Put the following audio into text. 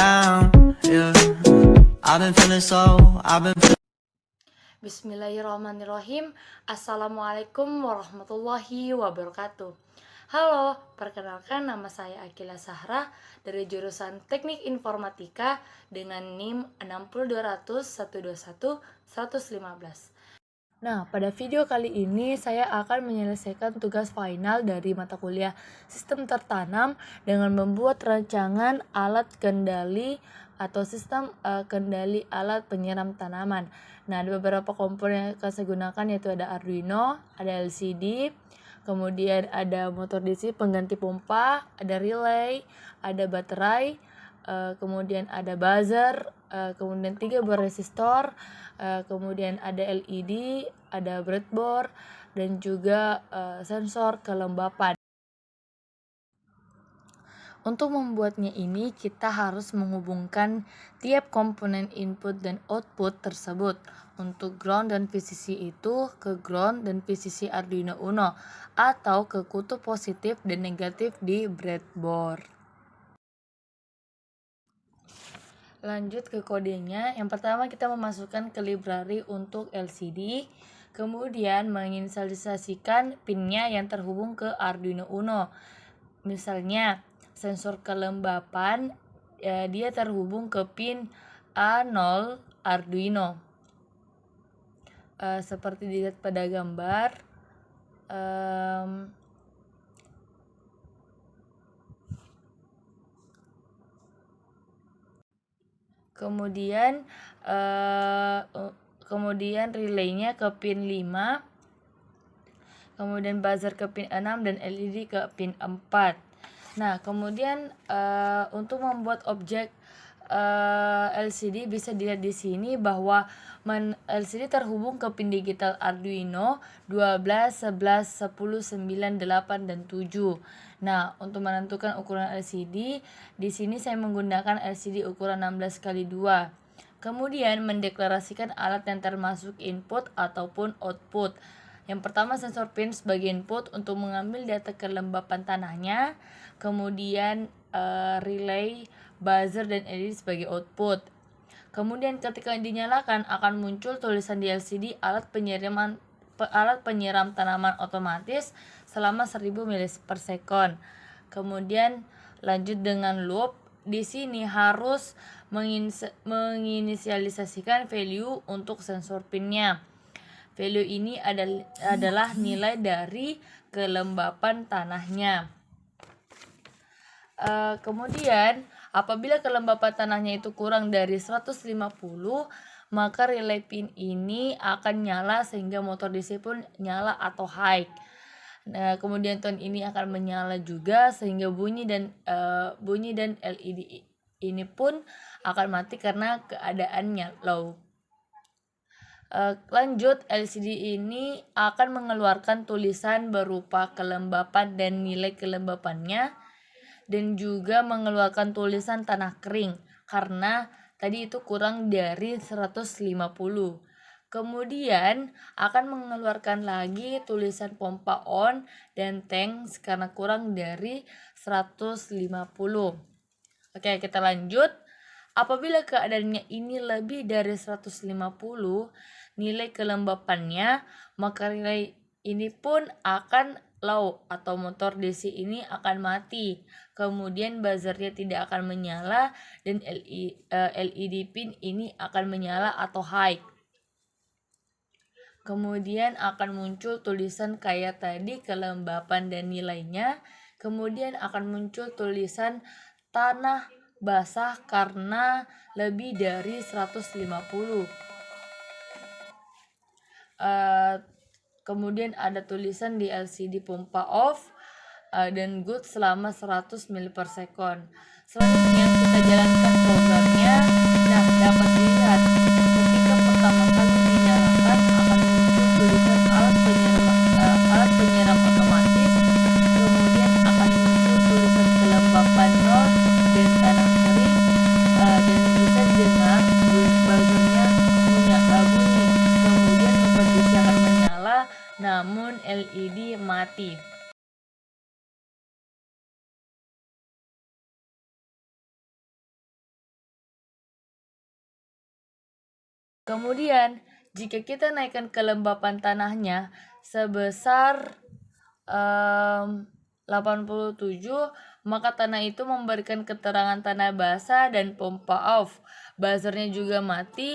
down. Yeah, I've been feeling so, I've been. Bismillahirrahmanirrahim. Assalamualaikum warahmatullahi wabarakatuh. Halo, perkenalkan nama saya Akila Sahra dari jurusan Teknik Informatika dengan NIM 60200 121 115. Nah, pada video kali ini saya akan menyelesaikan tugas final dari mata kuliah Sistem Tertanam dengan membuat rancangan alat kendali atau sistem kendali alat penyiram tanaman. Nah, ada beberapa komponen yang akan saya gunakan, yaitu ada Arduino, ada LCD, kemudian ada motor DC pengganti pompa, ada relay, ada baterai, kemudian ada buzzer, kemudian 3 buah resistor, kemudian ada LED, ada breadboard, dan juga sensor kelembapan. Untuk membuatnya ini, kita harus menghubungkan tiap komponen input dan output tersebut. Untuk ground dan VCC itu ke ground dan VCC Arduino Uno atau ke kutub positif dan negatif di breadboard. Lanjut ke kodenya. Yang pertama kita memasukkan ke library untuk LCD, kemudian menginisialisasikan pinnya yang terhubung ke Arduino Uno. Misalnya sensor kelembapan, dia terhubung ke pin A0 Arduino. Seperti dilihat pada gambar. Kemudian relaynya ke pin 5, kemudian buzzer ke pin 6 dan LED ke pin 4. Nah, kemudian untuk membuat objek LCD bisa dilihat di sini bahwa LCD terhubung ke pin digital Arduino 12, 11, 10, 9, 8, dan 7. Nah, untuk menentukan ukuran LCD, di sini saya menggunakan LCD ukuran 16x2. Kemudian mendeklarasikan alat yang termasuk input ataupun output. Yang pertama sensor pin sebagai input untuk mengambil data kelembapan tanahnya, kemudian relay, buzzer, dan LED sebagai output. Kemudian ketika dinyalakan akan muncul tulisan di LCD alat penyiram tanaman otomatis selama 1000 mili/second. Kemudian lanjut dengan loop. Di sini harus menginisialisasikan value untuk sensor pinnya. Value ini adalah nilai dari kelembapan tanahnya. Kemudian apabila kelembapan tanahnya itu kurang dari 150, maka relay pin ini akan nyala sehingga motor DC pun nyala atau high. Nah, kemudian tone ini akan menyala juga sehingga bunyi dan LED ini pun akan mati karena keadaannya low. Lanjut, LCD ini akan mengeluarkan tulisan berupa kelembapan dan nilai kelembapannya, dan juga mengeluarkan tulisan tanah kering karena tadi itu kurang dari 150. Kemudian akan mengeluarkan lagi tulisan pompa on dan tank karena kurang dari 150. Oke, kita lanjut. Apabila keadaannya ini lebih dari 150 nilai kelembapannya, maka nilai ini pun akan low atau motor DC ini akan mati. Kemudian buzzernya tidak akan menyala dan LED pin ini akan menyala atau high. Kemudian akan muncul tulisan kayak tadi kelembapan dan nilainya. Kemudian akan muncul tulisan tanah basah karena lebih dari 150. Kemudian ada tulisan di LCD pompa off dan good selama 100 mili/second. Selanjutnya kita jalankan programnya. Nah, dapat dilihat ketika pertama kali dinyalakan akan muncul tulisan alat penyiram otomatis, kemudian akan muncul tulisan kelembapan 0 dan tanah kering, dan bisa didengar buzzernya bunyi, kemudian motor DC akan menyala namun LED mati. Kemudian jika kita naikkan kelembapan tanahnya sebesar 87, maka tanah itu memberikan keterangan tanah basah dan pompa off. Buzzernya juga mati.